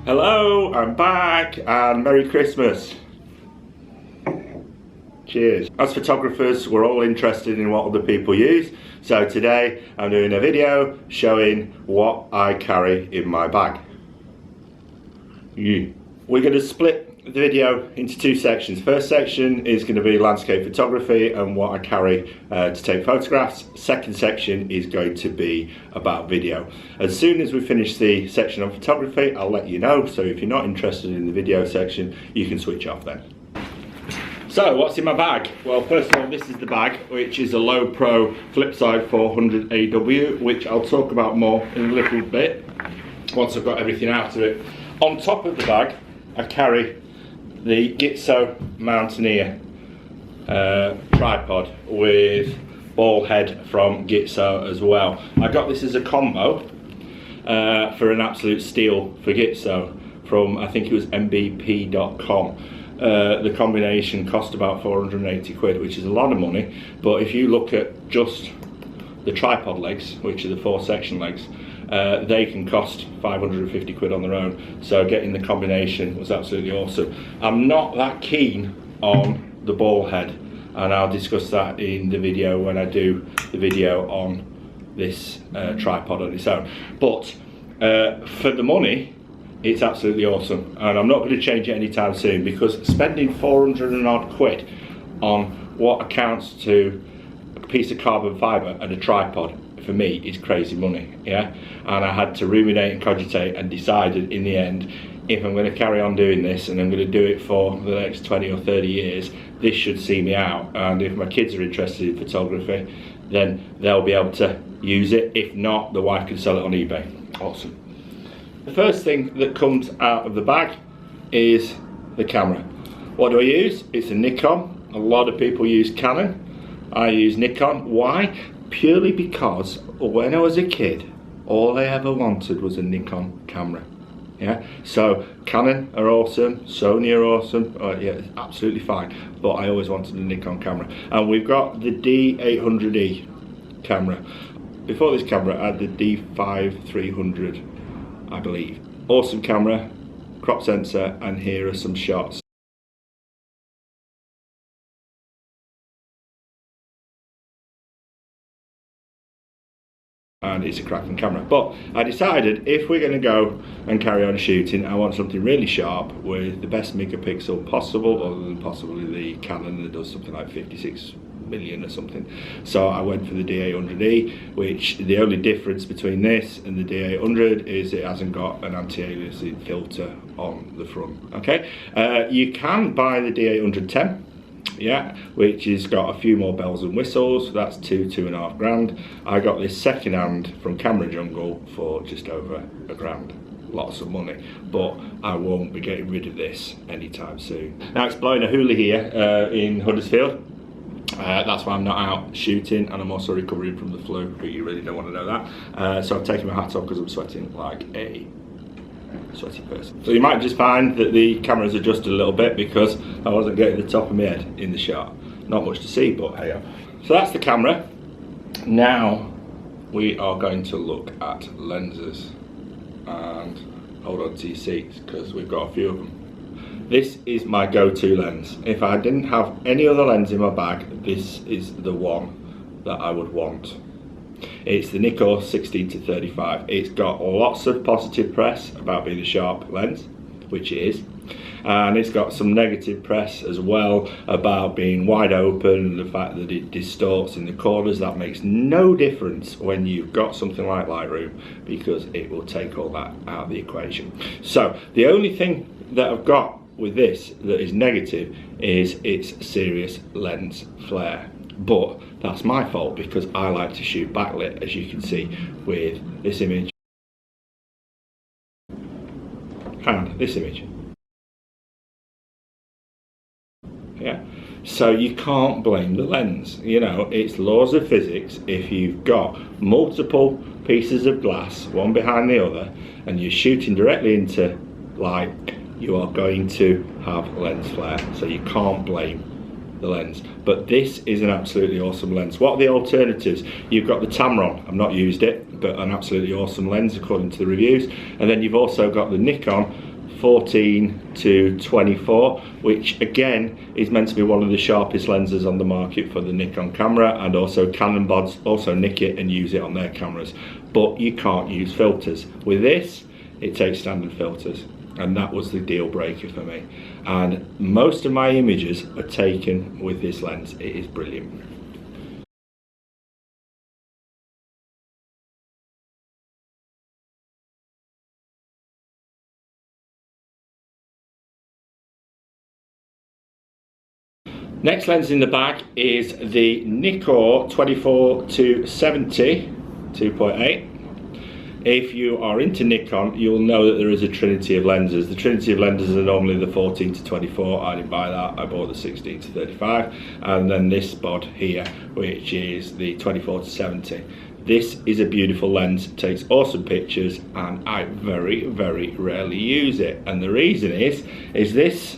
Hello, I'm back and Merry Christmas. Cheers. As photographers, we're all interested in what other people use. So today I'm doing a video showing what I carry in my bag. We're going to split the video into two sections. First section is going to be landscape photography and what I carry to take photographs. Second section is going to be about video. As soon as we finish the section on photography, I'll let you know. So if you're not interested in the video section, you can switch off then. So what's in my bag? Well, first of all, this is the bag, which is a Low Pro Flipside 400 AW, which I'll talk about more in a little bit once I've got everything out of it. On top of the bag, I carry the Gitzo Mountaineer tripod with ball head from Gitzo as well. I got this as a combo for an absolute steal for Gitzo from, I think it was mbp.com. The combination cost about 480 quid, which is a lot of money, but if you look at just the tripod legs, which are the 4-section legs, they can cost 550 quid on their own, so getting the combination was absolutely awesome. I'm not that keen on the ball head, and I'll discuss that in the video when I do the video on this tripod on its own. But for the money, it's absolutely awesome, and I'm not going to change it anytime soon, because spending 400 and odd quid on what accounts to a piece of carbon fibre and a tripod, for me, is crazy money, yeah? And I had to ruminate and cogitate and decided in the end, if I'm going to carry on doing this and I'm going to do it for the next 20 or 30 years, this should see me out. And if my kids are interested in photography, then they'll be able to use it. If not, the wife can sell it on eBay. Awesome. The first thing that comes out of the bag is the camera. What do I use? It's a Nikon. A lot of people use Canon. I use Nikon. Why? Purely because when I was a kid, all I ever wanted was a Nikon camera. Yeah, so Canon are awesome, Sony are awesome, yeah, it's absolutely fine, but I always wanted a Nikon camera. And we've got the D800E camera. Before this camera I had the D5300, I believe. Awesome camera, crop sensor, and here are some shots. And it's a cracking camera. But I decided if we're going to go and carry on shooting, I want something really sharp with the best megapixel possible, other than possibly the Canon that does something like 56 million or something. So I went for the D800E, which the only difference between this and the D800 is it hasn't got an anti-aliasing filter on the front. Okay, you can buy the D810, yeah, which has got a few more bells and whistles. That's £2.5 grand. I got this second hand from Camera Jungle for just over £1 grand. Lots of money, but I won't be getting rid of this anytime soon. Now it's blowing a hula here in Huddersfield. That's why I'm not out shooting, and I'm also recovering from the flu, but you really don't want to know that. So I'm taking my hat off because I'm sweating like a sweaty person. So you might just find that the camera's adjusted a little bit because I wasn't getting the top of my head in the shot. Not much to see, but hey. So that's the camera. Now we are going to look at lenses, and hold on to your seats because we've got a few of them. This is my go-to lens. If I didn't have any other lens in my bag, this is the one that I would want. It's the Nikon 16-35. It's got lots of positive press about being a sharp lens, which it is, and it's got some negative press as well about being wide open, the fact that it distorts in the corners. That makes no difference when you've got something like Lightroom, because it will take all that out of the equation. So the only thing that I've got with this that is negative is its serious lens flare, but that's my fault because I like to shoot backlit, as you can see with this image and this image. Yeah, so you can't blame the lens, you know, it's laws of physics. If you've got multiple pieces of glass, one behind the other, and you're shooting directly into light, you are going to have lens flare, so you can't blame the lens. But this is an absolutely awesome lens. What are the alternatives? You've got the Tamron, I've not used it, but an absolutely awesome lens according to the reviews. And then you've also got the Nikon 14 to 24, which again is meant to be one of the sharpest lenses on the market for the Nikon camera, and also Canon bods also nick it and use it on their cameras, but you can't use filters. With this, it takes standard filters, and that was the deal breaker for me. And most of my images are taken with this lens. It is brilliant. Next lens in the bag is the Nikon 24 to 70 2.8. If you are into Nikon, you'll know that there is a trinity of lenses. The trinity of lenses are normally the 14 to 24. I didn't buy that. I bought the 16 to 35, and then this bod here, which is the 24 to 70. This is a beautiful lens, it takes awesome pictures, and I very, very rarely use it. And the reason is this,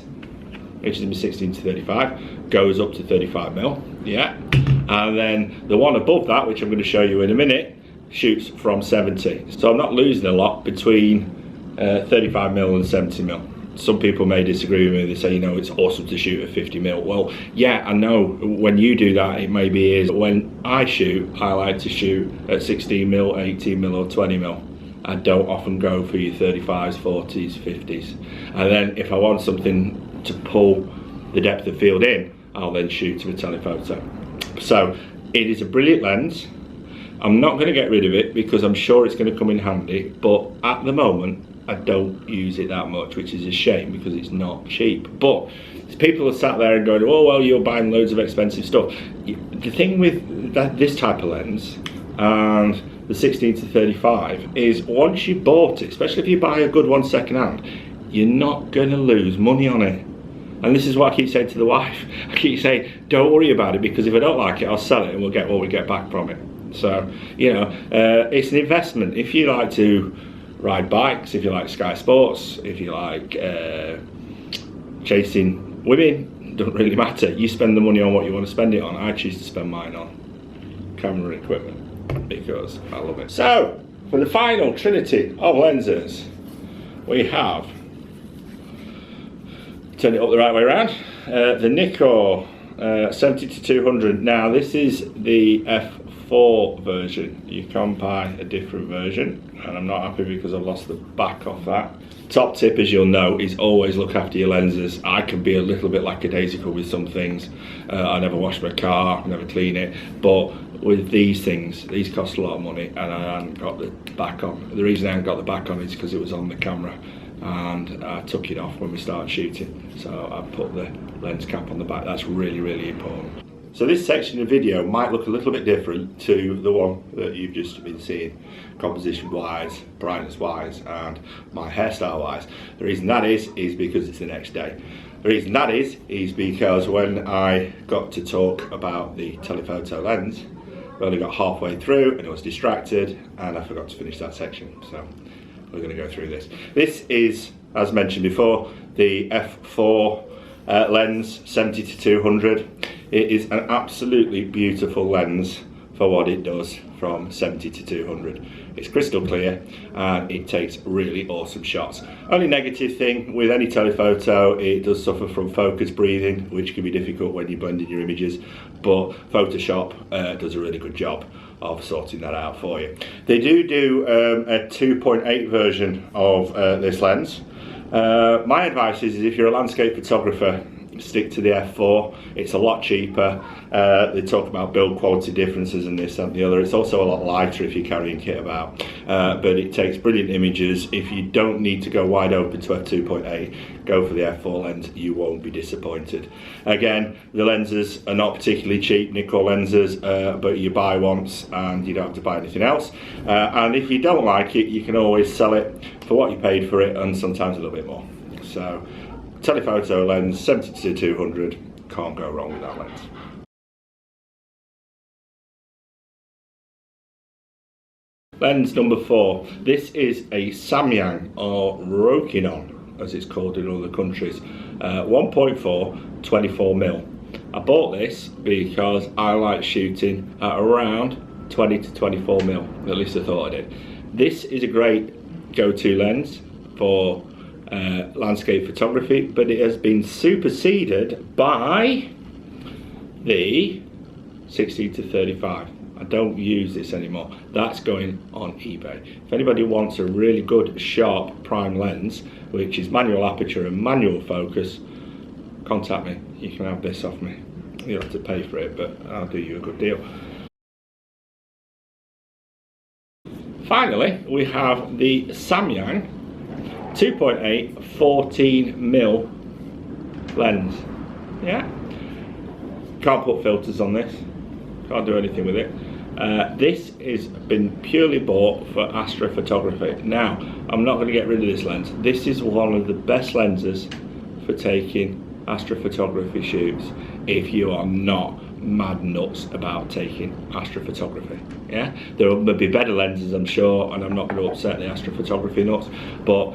which is my 16 to 35, goes up to 35mm, yeah. And then the one above that, which I'm going to show you in a minute, shoots from 70. So I'm not losing a lot between 35mm and 70mm. Some people may disagree with me. They say, you know, it's awesome to shoot at 50mm. Well, yeah, I know when you do that, it maybe is. When I shoot, I like to shoot at 16mm, 18mm or 20mm. I don't often go for your 35s, 40s, 50s. And then if I want something to pull the depth of field in, I'll then shoot to a telephoto. So it is a brilliant lens. I'm not going to get rid of it because I'm sure it's going to come in handy, but at the moment I don't use it that much, which is a shame because it's not cheap. But people are sat there and going, oh well, you're buying loads of expensive stuff. The thing with this type of lens and the 16 to 35 is once you bought it, especially if you buy a good one second hand, you're not going to lose money on it. And this is what I keep saying to the wife. I keep saying, don't worry about it, because if I don't like it, I'll sell it and we'll get what we get back from it. So, you know, it's an investment. If you like to ride bikes, if you like Sky Sports, if you like chasing women, doesn't really matter. You spend the money on what you want to spend it on. I choose to spend mine on camera equipment because I love it. So, for the final trinity of lenses, we have, turn it up the right way around, the Nikon 70 to 200. Now this is the f4 version. You can buy a different version, and I'm not happy because I've lost the back off that. Top tip, as you'll know, is always look after your lenses. I can be a little bit lackadaisical with some things. I never wash my car, never clean it, but with these things, these cost a lot of money, and I haven't got the back on. The reason I haven't got the back on is because it was on the camera, and I took it off when we started shooting, so I put the lens cap on the back. That's really, really important. So this section of video might look a little bit different to the one that you've just been seeing, composition wise, brightness wise, and my hairstyle wise. The reason that is because it's the next day. The reason that is because when I got to talk about the telephoto lens, I only got halfway through and I was distracted and I forgot to finish that section. So we're going to go through this. This is, as mentioned before, the f4 lens 70 to 200. It is an absolutely beautiful lens for what it does from 70 to 200. It's crystal clear and it takes really awesome shots. Only negative thing with any telephoto, it does suffer from focus breathing, which can be difficult when you're blending your images, but Photoshop does a really good job of sorting that out for you. They do a 2.8 version of this lens. My advice is if you're a landscape photographer, stick to the f4. It's a lot cheaper. They talk about build quality differences and this and the other. It's also a lot lighter if you're carrying kit about, but it takes brilliant images. If you don't need to go wide open to f2.8, go for the f4 lens. You won't be disappointed. Again, the lenses are not particularly cheap, Nikon lenses, but you buy once and you don't have to buy anything else. And if you don't like it, you can always sell it for what you paid for it and sometimes a little bit more. So telephoto lens 70 to 200, can't go wrong with that lens. Lens number 4. This is a Samyang, or Rokinon as it's called in other countries. 1.4 24mm. I bought this because I like shooting at around 20 to 24mm, at least I thought I did. This is a great go-to lens for landscape photography, but it has been superseded by the 16 to 35. I don't use this anymore. That's going on eBay. If anybody wants a really good sharp prime lens, which is manual aperture and manual focus, contact me. You can have this off me. You'll have to pay for it, but I'll do you a good deal. Finally, we have the Samyang 2.8 14mm lens. Yeah, can't put filters on this, can't do anything with it. This has been purely bought for astrophotography. Now, I'm not going to get rid of this lens. This is one of the best lenses for taking astrophotography shoots if you are not mad nuts about taking astrophotography. Yeah, there will be better lenses, I'm sure, and I'm not going to upset the astrophotography nuts, but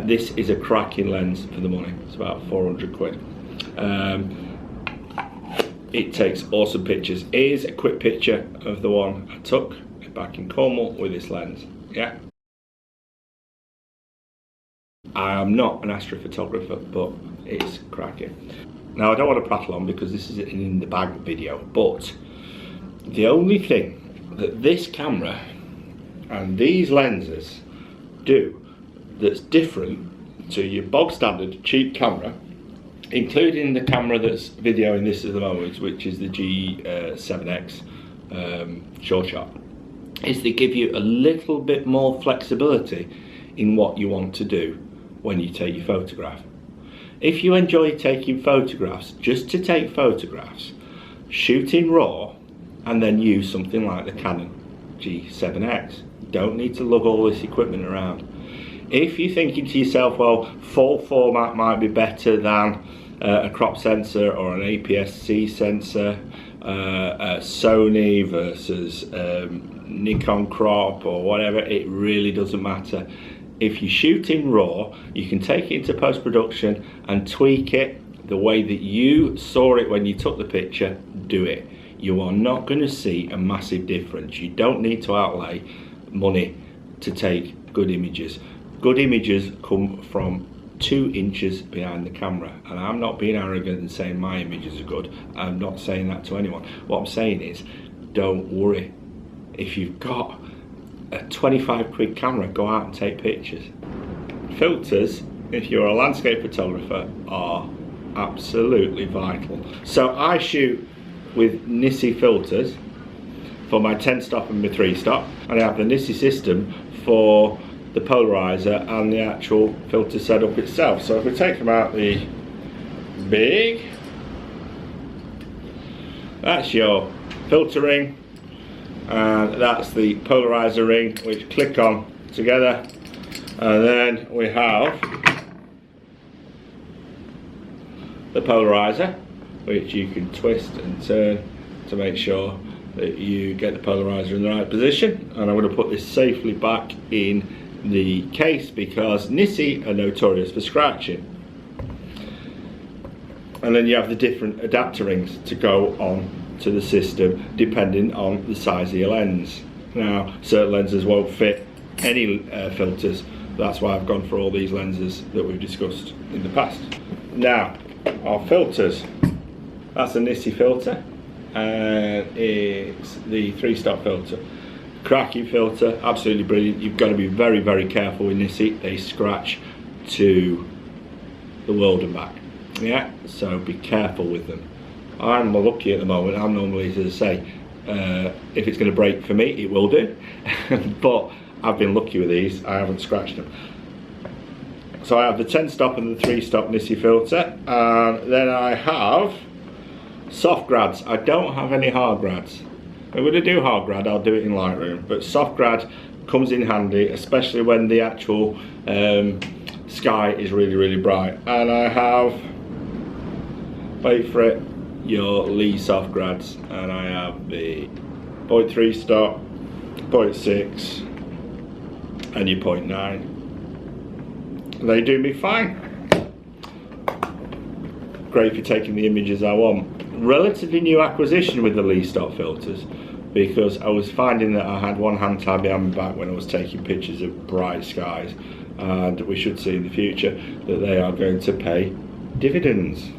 this is a cracking lens for the money. It's about 400 quid. It takes awesome pictures. Here's a quick picture of the one I took back in Cornwall with this lens. Yeah, I am not an astrophotographer, but it's cracking. Now, I don't want to prattle on because this is an in the bag video, but the only thing that this camera and these lenses do that's different to your bog standard cheap camera, including the camera that's videoing this at the moment, which is the G7X short shot, is they give you a little bit more flexibility in what you want to do when you take your photograph. If you enjoy taking photographs just to take photographs, shoot in RAW and then use something like the Canon G7X. You don't need to lug all this equipment around. If you're thinking to yourself, well, full format might be better than a crop sensor or an APS-C sensor, Sony versus Nikon crop or whatever, it really doesn't matter. If you shoot in RAW, you can take it into post-production and tweak it the way that you saw it when you took the picture. Do it. You are not going to see a massive difference. You don't need to outlay money to take good images. Good images come from 2 inches behind the camera, and I'm not being arrogant and saying my images are good. I'm not saying that to anyone. What I'm saying is, don't worry. If you've got a 25 quid camera, go out and take pictures. Filters, if you're a landscape photographer, are absolutely vital. So I shoot with Nisi filters for my 10 stop and my 3 stop, and I have the Nisi system for the polarizer and the actual filter setup itself. So if we take them out the big, that's your filter ring, and that's the polarizer ring, which click on together, and then we have the polarizer, which you can twist and turn to make sure that you get the polarizer in the right position. And I'm going to put this safely back in the case because Nisi are notorious for scratching. And then you have the different adapter rings to go on to the system depending on the size of your lens. Now, certain lenses won't fit any filters. That's why I've gone for all these lenses that we've discussed in the past. Now, our filters. That's a Nisi filter, and it's the 3-stop filter. Cracking filter, absolutely brilliant. You've got to be very, very careful with Nisi. They scratch to the world and back. Yeah, so be careful with them. I'm lucky at the moment. I'm normally, as I say, if it's going to break for me, it will do. But I've been lucky with these. I haven't scratched them. So I have the 10-stop and the 3-stop Nisi filter, and then I have soft grads. I don't have any hard grads. If I'm going to do hard grad, I'll do it in Lightroom, but soft grad comes in handy, especially when the actual sky is really, really bright. And I have, wait for it, your Lee soft grads, and I have the 0.3 stop, 0.6, and your 0.9. They do me fine. Great for taking the images I want. Relatively new acquisition with the Lee stop filters, because I was finding that I had one hand tied behind my back when I was taking pictures of bright skies, and we should see in the future that they are going to pay dividends.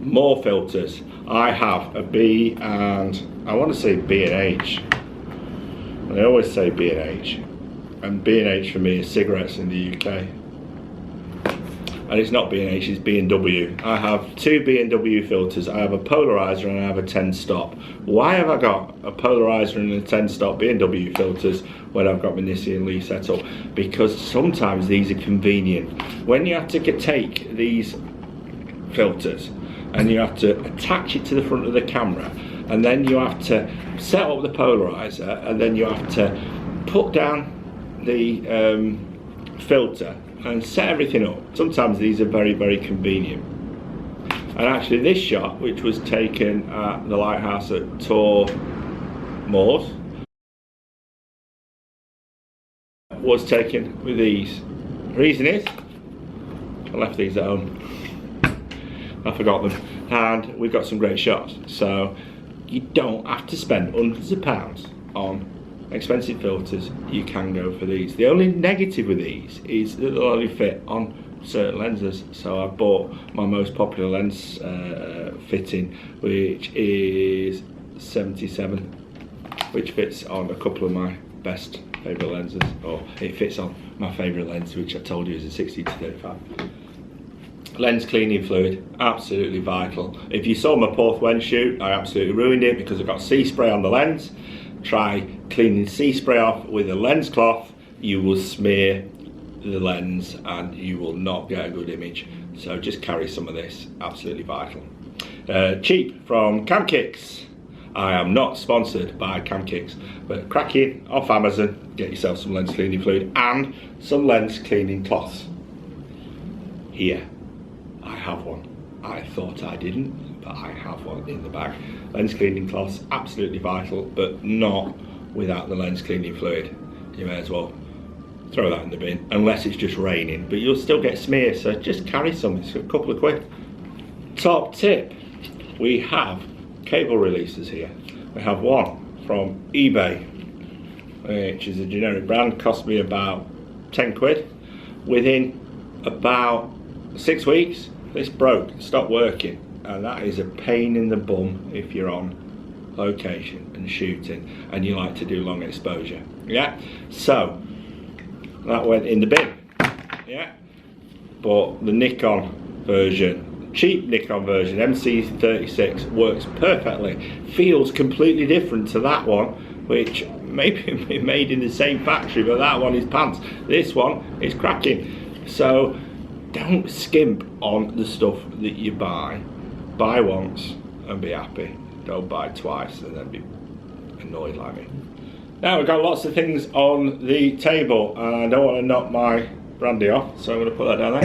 More filters. I have a B and I want to say B and H. I always say B and H, and B and H for me is cigarettes in the UK. And it's not B and H, it's B and W. I have two B and W filters. I have a polarizer and I have a 10 stop. Why have I got a polarizer and a 10 stop B and W filters when I've got my Nissi and Lee set up? Because sometimes these are convenient. When you have to take these filters and you have to attach it to the front of the camera, and then you have to set up the polarizer, and then you have to put down the filter and set everything up. Sometimes these are very, very convenient. And actually this shot, which was taken at the lighthouse at Tor Moors, was taken with these. The reason is, I left these at home. I forgot them. And we've got some great shots. So you don't have to spend hundreds of pounds on expensive filters. You can go for these. The only negative with these is that they'll only fit on certain lenses. So I bought my most popular lens fitting, which is 77, which fits on a couple of my best favourite lenses, or it fits on my favourite lens, which I told you is a 60 to 35. Lens cleaning fluid, absolutely vital. If you saw my Porthwen shoot, I absolutely ruined it because I got sea spray on the lens. Try cleaning sea spray off with a lens cloth, you will smear the lens and you will not get a good image. So just carry some of this, absolutely vital. Cheap from Camkicks. I am not sponsored by Camkicks, but cracking off Amazon, get yourself some lens cleaning fluid and some lens cleaning cloths. Here, I have one. I thought I didn't, but I have one in the bag. Lens cleaning cloths, absolutely vital, but not without the lens cleaning fluid. You may as well throw that in the bin, unless it's just raining, but you'll still get smear, so just carry some. It's a couple of quid. Top tip, we have cable releases here. We have one from eBay, which is a generic brand, cost me about 10 quid. Within about 6 weeks, this broke, stopped working, and that is a pain in the bum if you're on location and shooting and you like to do long exposure. Yeah, so that went in the bin. Yeah, but the Nikon version, cheap Nikon version, MC36, works perfectly. Feels completely different to that one, which maybe made in the same factory, but that one is pants. This one is cracking. So don't skimp on the stuff that you buy. Buy once and be happy. Don't buy twice and then be annoyed like me. Now we've got lots of things on the table and I don't want to knock my brandy off, so I'm going to put that down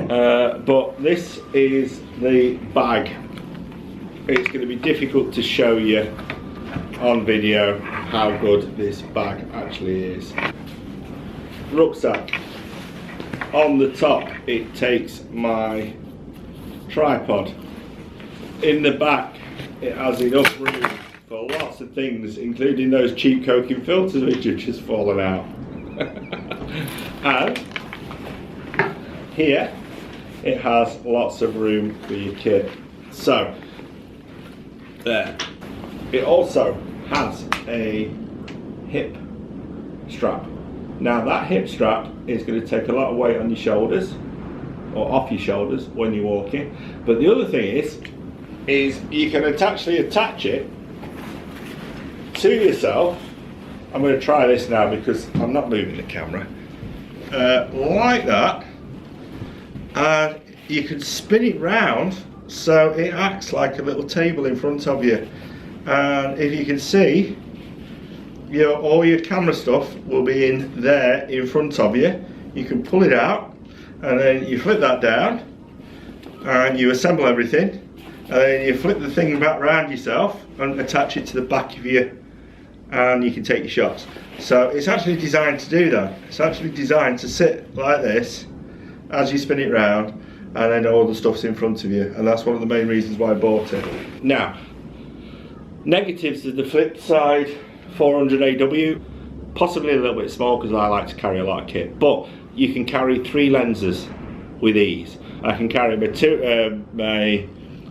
there. But this is the bag. It's going to be difficult to show you on video how good this bag actually is. Rucksack. On the top it takes my tripod. In the back it has enough room for lots of things, including those cheap coking filters which have just fallen out. And here it has lots of room for your kit. So there. It also has a hip strap. Now that hip strap is going to take a lot of weight on your shoulders, or off your shoulders when you're walking. But the other thing is you can actually attach it to yourself. I'm going to try this now because I'm not moving the camera. Like that. And you can spin it round so it acts like a little table in front of you. And if you can see, all your camera stuff will be in there in front of you. You can pull it out and then you flip that down and you assemble everything, and then you flip the thing back around yourself and attach it to the back of you, and you can take your shots. So it's actually designed to do that. It's actually designed to sit like this as you spin it round, and then all the stuff's in front of you, and that's one of the main reasons why I bought it. Now, negatives of the flip side 400 AW. possibly a little bit small because I like to carry a lot of kit, but you can carry 3 lenses with ease. I can carry my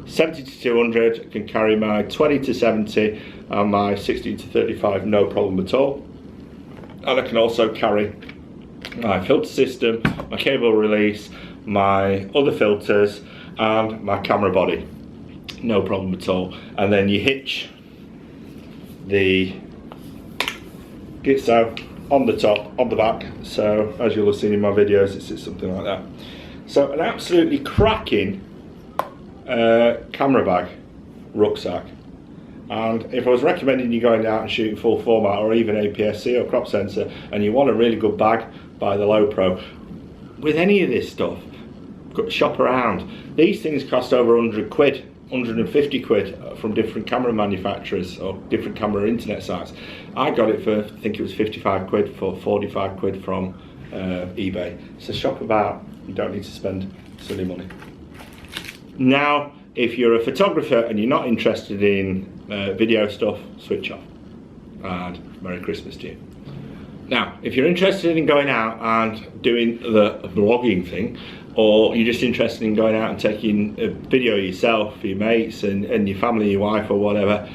70 to 200, I can carry my 20 to 70 and my 16 to 35 no problem at all. And I can also carry my filter system, my cable release, my other filters and my camera body, no problem at all. And then you hitch the gitso on the top, on the back, so as you'll have seen in my videos, it's something like that. So an absolutely cracking camera bag, rucksack. And if I was recommending you going out and shooting full format or even APS-C or crop sensor and you want a really good bag, buy the Low Pro. With any of this stuff, shop around. These things cost over 100 quid, 150 quid from different camera manufacturers or different camera internet sites. I got it for, I think it was 55 quid for 45 quid from eBay. So shop about, you don't need to spend silly money. Now, if you're a photographer and you're not interested in video stuff, switch off. And Merry Christmas to you. Now, if you're interested in going out and doing the vlogging thing, or you're just interested in going out and taking a video yourself, for your mates and your family, your wife or whatever,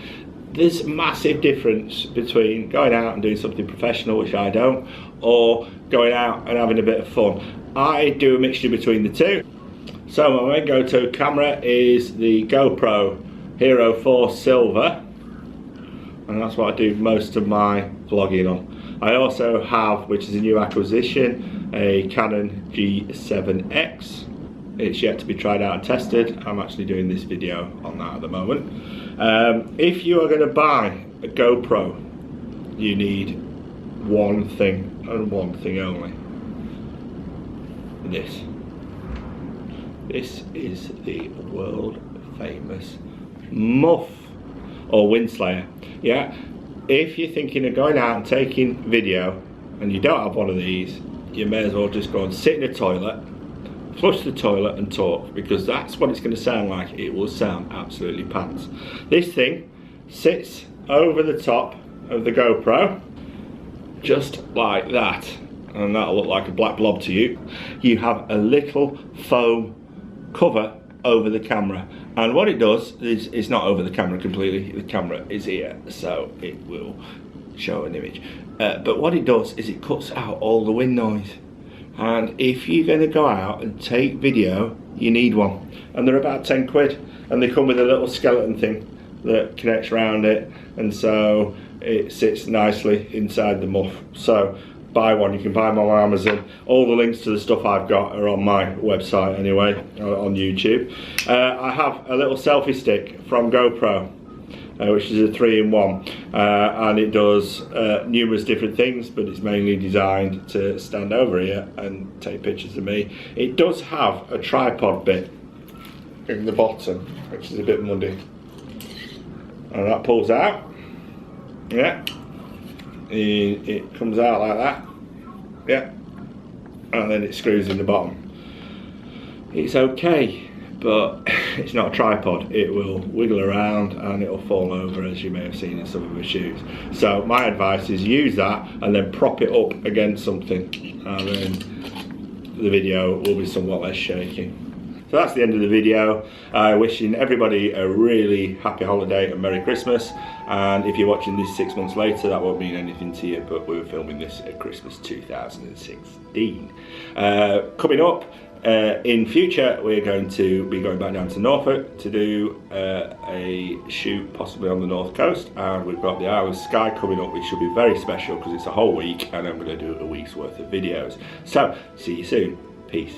there's a massive difference between going out and doing something professional, which I don't, or going out and having a bit of fun. I do a mixture between the two. So my main go-to camera is the GoPro Hero 4 Silver, and that's what I do most of my vlogging on. I also have, which is a new acquisition, a Canon G7X. It's yet to be tried out and tested. I'm actually doing this video on that at the moment. If you are going to buy a GoPro, you need one thing and one thing only. This. This is the world famous muff or Windslayer. Yeah. If you're thinking of going out and taking video and you don't have one of these, you may as well just go and sit in a toilet, flush the toilet and talk, because that's what it's going to sound like. It will sound absolutely pants. This thing sits over the top of the GoPro, just like that, and that'll look like a black blob to you. You have a little foam cover over the camera, and what it does is it's not over the camera completely, the camera is here so it will show an image, but what it does is it cuts out all the wind noise. And if you're going to go out and take video, you need one, and they're about 10 quid, and they come with a little skeleton thing that connects around it, and so it sits nicely inside the muff. So buy one. You can buy them on Amazon. All the links to the stuff I've got are on my website anyway, on YouTube. I have a little selfie stick from GoPro, which is a 3-in-1, and it does numerous different things, but it's mainly designed to stand over here and take pictures of me. It does have a tripod bit in the bottom, which is a bit muddy, and that pulls out. Yeah. It comes out like that, yeah, and then it screws in the bottom. It's okay, but it's not a tripod. It will wiggle around and it will fall over, as you may have seen in some of my shoots. So my advice is use that and then prop it up against something, and then the video will be somewhat less shaky. So that's the end of the video. Wishing everybody a really happy holiday and Merry Christmas. And if you're watching this 6 months later, that won't mean anything to you, but we were filming this at Christmas 2016. Coming up in future, we're going to be going back down to Norfolk to do a shoot possibly on the north coast, and we've got the Isle of Skye coming up, which should be very special because it's a whole week and I'm going to do a week's worth of videos. So see you soon. Peace.